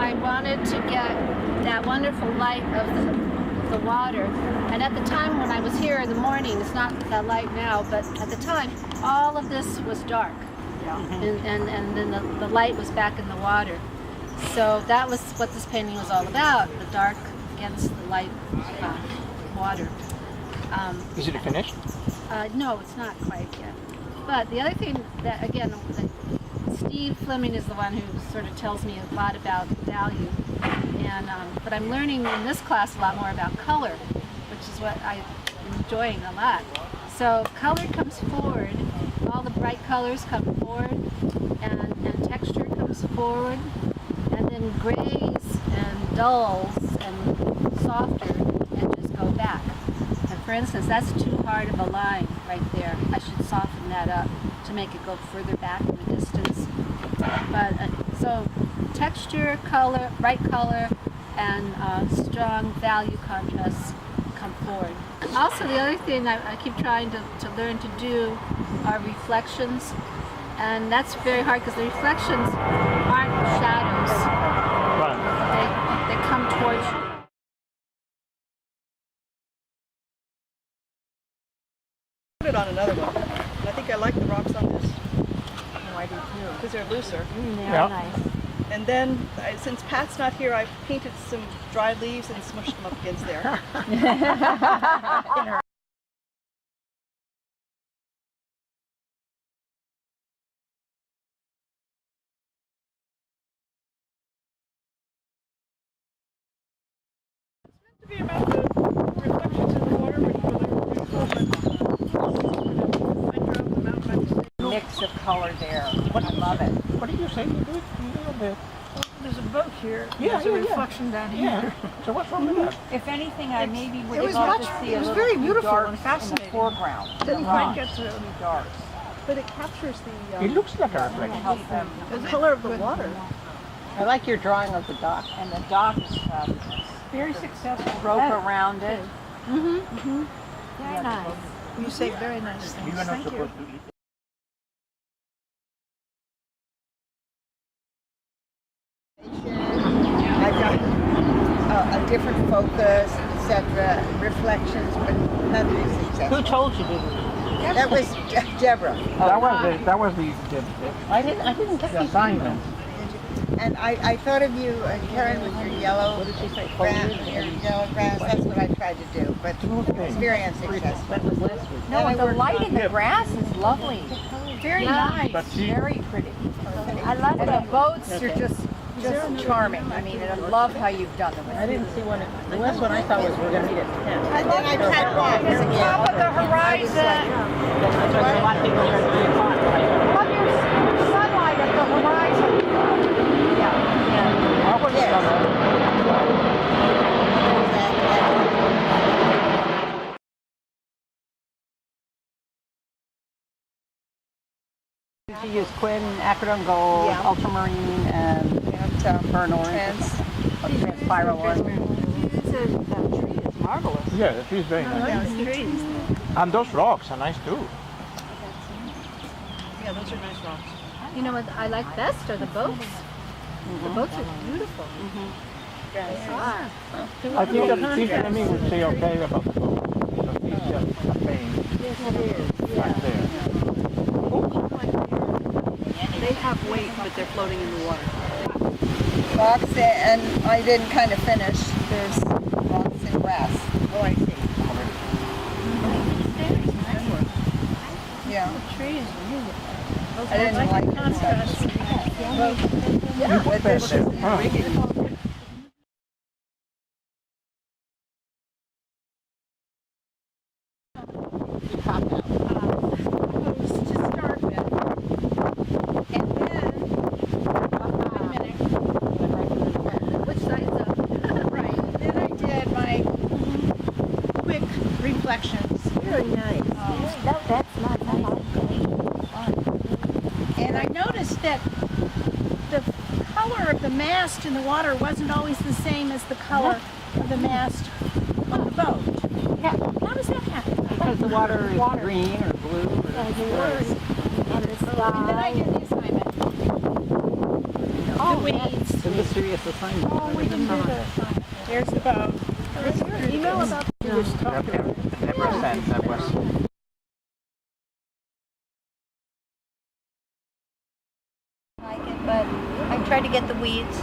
I wanted to get that wonderful light of the water. And at the time when I was here in the morning, it's not that light now, but at the time, all of this was dark. Yeah. And then the light was back in the water. So that was what this painting was all about, the dark against the light water. Is it finished? No, it's not quite yet. But the other thing that, again, Steve Fleming is the one who sort of tells me a lot about value. And but I'm learning in this class a lot more about color, which is what I'm enjoying a lot. So color comes forward, all the bright colors come forward, and texture comes forward, and then grays and dulls and softer and just go back. And for instance, that's too hard of a line right there. I should soften that up to make it go further back in the distance. But so texture, color, bright color, and strong value contrasts come forward. Also, the other thing I keep trying to learn to do are reflections, and that's very hard because the reflections aren't shadows. Right. They come towards you. Put it on another one. And I think I like the rocks on this. Oh, I do too. Because they're looser. Yeah. Nice. And then, since Pat's not here, I've painted some dried leaves and smushed them up against there. It's meant to be about the reflections in the water, which Mix of color there. I love it. What did you say you did? There's a boat here. Yeah, There's a yeah, yeah. reflection down here. Yeah. So what's wrong with that? If anything, I maybe would it was love much- to see it a was little very few beautiful darks and in fascinating. the foreground. Didn't The quite rocks, get to- few darks But it captures It the looks like a to reflection. help them. the color of the water. I like your drawing of the dock. And the dock is Very successful. rope around it. Very nice. You say very nice things. Thank you. I've got a different focus, etc., reflections, but nothing is Who successful. told you to do that? That was Deborah, That was the I didn't get the assignment. and I thought of you, Karen, with your yellow What did she say? grass. Your yellow grass. That's what I tried to do, but experience successful. That was last week. No, the light in the grass is lovely. Very nice. But she- Very pretty. I love and the boats are just charming. I mean, I love how you've done them. I didn't see one. The last one I thought was we're going to meet at 10. And then I tried rocks At the again. top of the horizon. A lot of people are at 3 o'clock. Love your sunlight at the horizon. Yeah. I wasn't Yes. You use Quinn, Acrodome Gold, Yeah. Ultramarine, and Burn Orange. Spiral one. That tree is marvelous. Yeah, the tree is very nice. Those trees. And those rocks are nice too. Yeah, those are nice rocks. You know what I like best are the boats. The boats are beautiful. I think that this enemy would say okay about the boat. Because he's just a pain right there. They have weight, but they're floating in the water. Rocks, and I didn't kind of finish. There's rocks and grass. Oh, I see. Yeah, Trees. I didn't like it. Contrast. Yeah, but there's Huh. Which side's up? Right. Then I did my quick reflections. Very nice. That's not nice. And I noticed that the color of the mast in the water wasn't always the same as the color of the mast on the boat. How does that happen? Because the water is green or blue. And the And then I did the assignment. the weeds. It's a mysterious assignment. Oh, we can do the assignment. There's the boat. There's your email about Deborah sent, that was. Like it, but I try to get the weeds.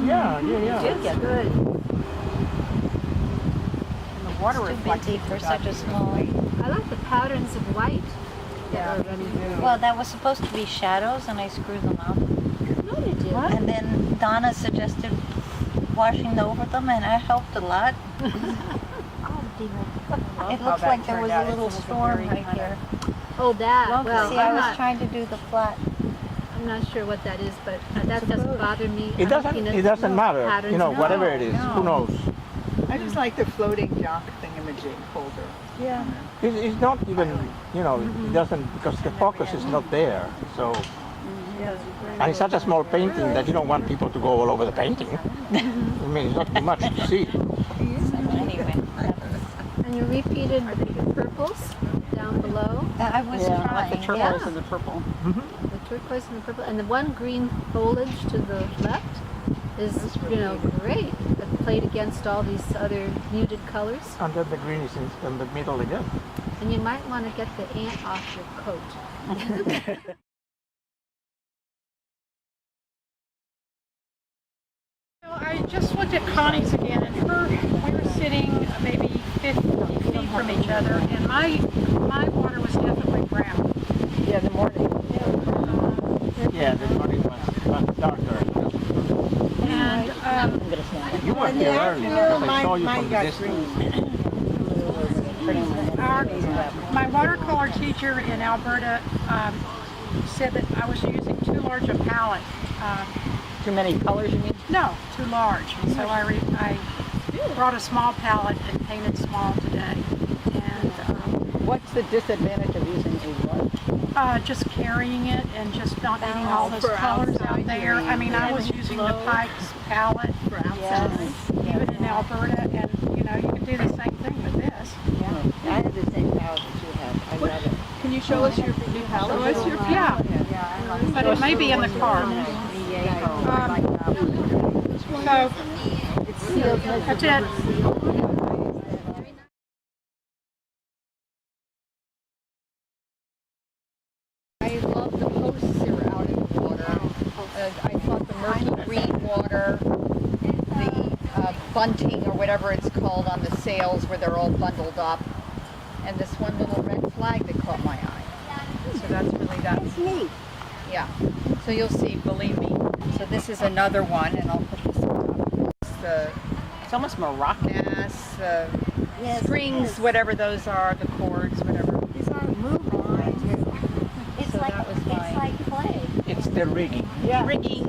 Yeah. It's good. And the water Too reflects busy for such a small. I like the patterns of white. Yeah. Well, that was supposed to be shadows, and I screwed them up. No, you did. And then Donna suggested washing over them, and it helped a lot. Oh dear. It looks like there was a little storm right here. Oh, that. Well, See, I I'm was not, trying to do the flat. I'm not sure what that is, but that doesn't bother me. It doesn't matter, patterns. you know, whatever it is, who knows? I just like the floating dock thingamajig holder. Yeah. It's not even, you know, it doesn't, because the focus is not there, so. And it's such a small painting that you don't want people to go all over the painting. I mean, it's not too much to see. Anyway, And you repeated the purples down below, I was Yeah, trying. like the turquoise yeah. and the purple. the turquoise and the purple, and the one green foliage to the left is, you know, great. But played against all these other muted colors. And then the green is in the middle again. And you might want to get the ant off your coat. So I just looked at Connie's again, and we were sitting maybe 50 feet from each other, and my water was definitely brown. Yeah, the morning. Yeah, the morning was darker. And You were here early, because I saw you from the distance. my watercolor teacher in Alberta said that I was using too large a palette. Too many colors, you mean? No, too large. And so I brought a small palette and painted small today. And What's the disadvantage of using a what? just carrying it and just not getting all those colors out there. I mean, I was using the Pike's palette for outside, even in Alberta, and you know, you can do the same thing with this. I have the same palette that you have. I love it. Can you show us your new palette? Show us your palette. But it may be in the car. So that's it. I love the posts that are out in the water. I thought the murky green water, the bunting or whatever it's called on the sails where they're all bundled up, and this one little red flag that caught my eye. So that's really That's neat. yeah. So you'll see, believe me. So this is another one, and I'll put this on top. It's almost Moroccan. Yes, strings, whatever those are, the chords, whatever. These aren't moving. It's So like that was it's mine. like clay. It's the rigging. Rigging.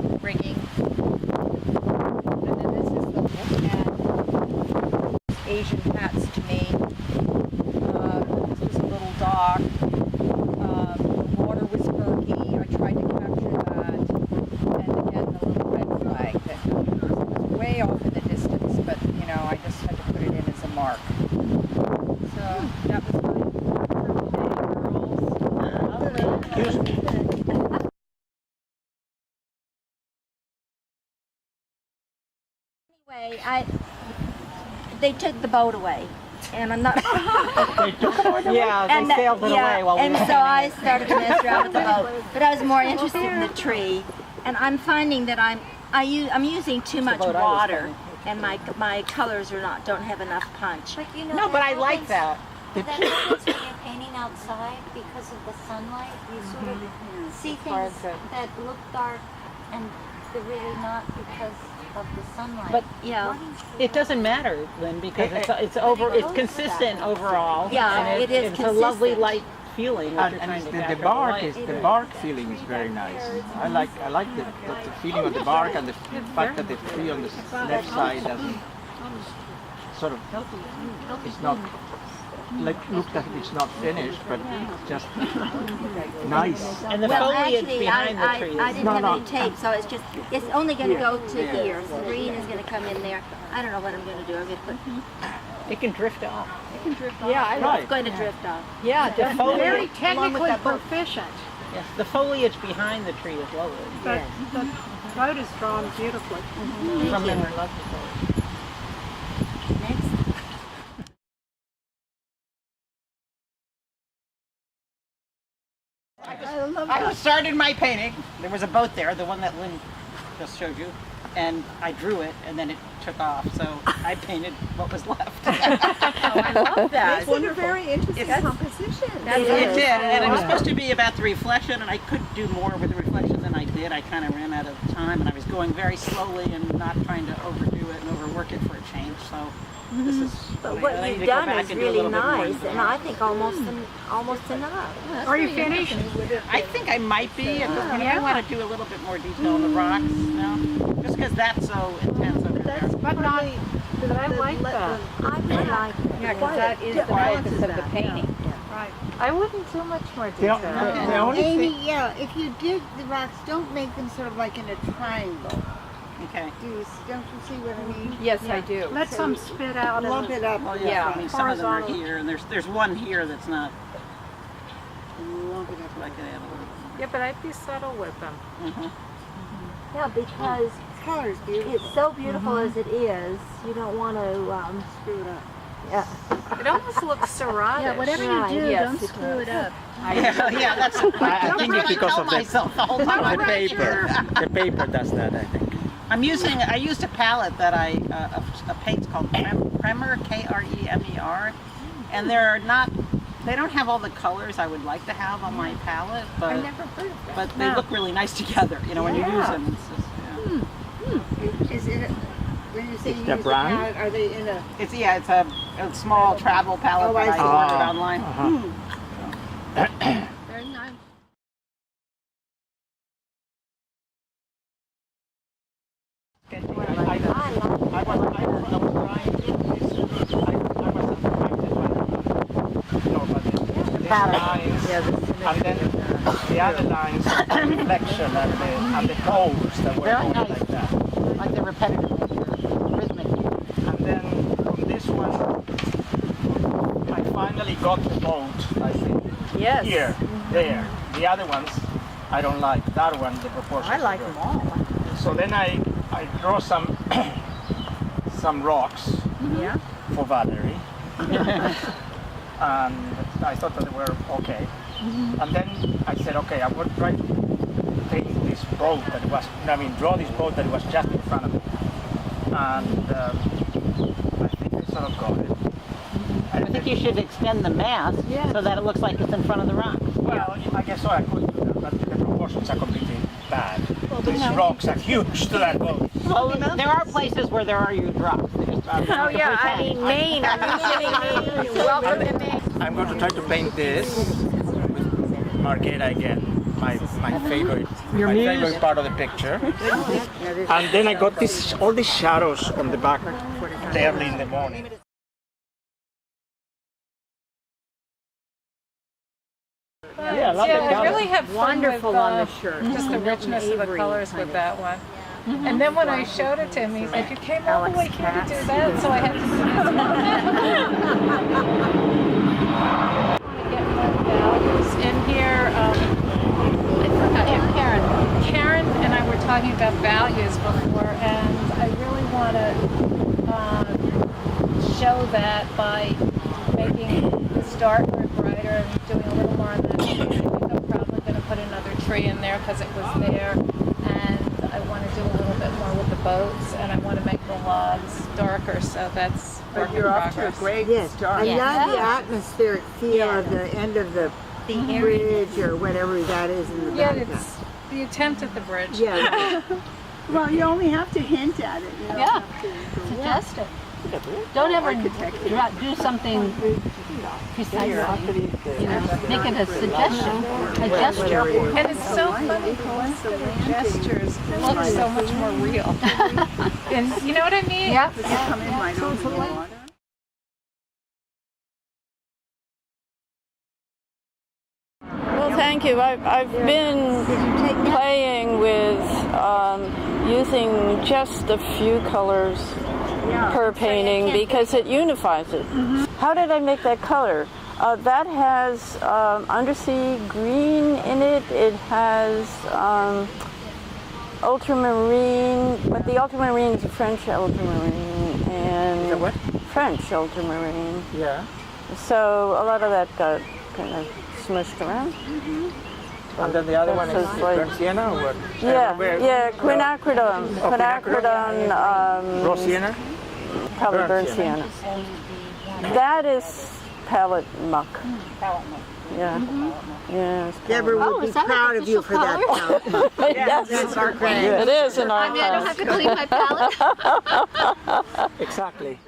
And then this is the book and Asian hats to me. This was a little dock. The water was murky. I tried to capture that. And again, the little red flag that was way off in the distance, but you know, I just had to put it in as a mark. So that was my Excuse me. Anyway, they took the boat away, and I'm not. They took it away. Yeah, they sailed it away while we and were so I started to mess around with the boat, but I was more interested in the tree, and I'm finding that I'm using too much boat I was water, and my colors don't have enough punch. But you know, No, but I like that. That happens when you're painting outside because of the sunlight. You sort of see things that look dark and they're really not because of the sunlight. But Yeah. it doesn't matter, Lynn, because it's consistent overall. Yeah, and it is It's a lovely consistent. light feeling. What And, you're and trying it's to capture, the bark light. is the bark feeling is very nice. I like the feeling of the bark and the fact that the tree on the left side doesn't sort of it's not like looks as if it's not finished, but it's just nice. And the Well, foliage actually, behind the I trees. didn't have any tape, so it's only going to go to here. So green is going to come in there. I don't know what I'm going to do. I'm going to put. It can drift off. Yeah, Right. it's going to drift off. Yeah, the foliage. Very technically proficient. Yes, the foliage behind the tree is lovely. But the boat is drawn beautifully. Some men are lovely foliage. I started my painting. There was a boat there, the one that Lynn just showed you, and I drew it, and then it took off. So I painted what was left. I love that. It's a very interesting composition. It did, and it was supposed to be about the reflection, and I could do more with the reflection than I did. I kind of ran out of time, and I was going very slowly and not trying to overdo it and overwork it for a change. So this is. But what you've done is really nice, and I think almost enough. Are you finished? I think I might be. I want to do a little bit more detail on the rocks now, just because that's so intense over there. But not. But I like that. I really like it. Yeah, because that is the focus of the painting. Right. I wouldn't do much more detail. The only Amy, thing, yeah, if you did the rocks, don't make them sort of like in a triangle. Okay. Don't you see what I mean? Yes, I do. Let some spit out. Lump it up. Well, Yeah. I mean, some of them are Horizontal. here, and there's one here that's not. Lump it up like that. Yeah, but I'd be subtle with them. Yeah, because Color's beautiful. it's so beautiful as it is. You don't want to Screw it up. yeah. It almost looks serrated. Yeah, whatever you Right, do, yes, don't it screw it up. Yeah, that's. I think it's because of myself the whole time. the paper. The paper does that, I think. I used a palette that a paint's called Kremer, Kremer, and they don't have all the colors I would like to have on my palette, but I never heard of that. but they look really nice together. You know, when you use them. It's just, Is it, when you say It's you the use a brand? palette, are they in a... it's a small travel palette Oh, that I I see. ordered online. Very nice. And then the other lines of the reflection and the tones that were Very going nice. like that. Like the repetitive nature, rhythmic. And then from this one, I finally got the boat, I think. Yes. Here, there. The other ones, I don't like. That one, the proportions. I like are them good. all. So then I draw some rocks Yeah. for Valerie. And I thought that they were okay. And then I said, okay, I'm going to try to paint this boat draw this boat that was just in front of me. And I think I sort of got it. I think you should extend the mast so that it looks like it's in front of the rock. Well, I guess so I could do that, but the proportions are completely bad. These rocks are huge to that boat. Well, there are places where there are huge rocks. Oh yeah, I mean Maine. Are you kidding me? Welcome to Maine. I'm going to try to paint this with Margera again, my favorite, favorite part of the picture. And then I got all these shadows on the back early in the morning. Yeah, I really have fun Wonderful with, on the shirt. just the richness of the colors with that one. And then when I showed it to him, he said, "You came all the way here to do that," so I had to get more values in here. Karen and I were talking about values before, and I really want to show that by making this darker and brighter and doing a little more on that. I think I'm probably going to put another tree in there because it was there, and I want to do a little bit more with the boats, and I want to make the logs darker, so that's work in You're off to a progress. great Yes. start. I love the atmospheric feel of the end of the bridge or whatever that is in the Yeah, background. it's the attempt at the bridge. Yeah. Well, you only have to hint at it. You don't Yeah. have to go, Suggest it. Don't ever do something precisely. You know, make it a suggestion, a gesture. And it's so funny because the gestures look so much more real. And you know what I mean? Yeah. Does it come in right over the water? Well, thank you. I've been playing with using just a few colors per painting because it unifies it. How did I make that color? That has undersea green in it. It has ultramarine, but the ultramarine is a French ultramarine and The what? French ultramarine. Yeah. So a lot of that got kind of smushed around. And then the other one is That's like- burnt sienna or what? Yeah, quinacridone. Quinacridone, Raw sienna? probably burnt burnt sienna. sienna. That is palette muck. Yeah. Yeah. It's Deborah palette would be is that proud an of you for that official palette. muck. Yes, That's our it is an I mean, I don't art have to clean my palette. Exactly.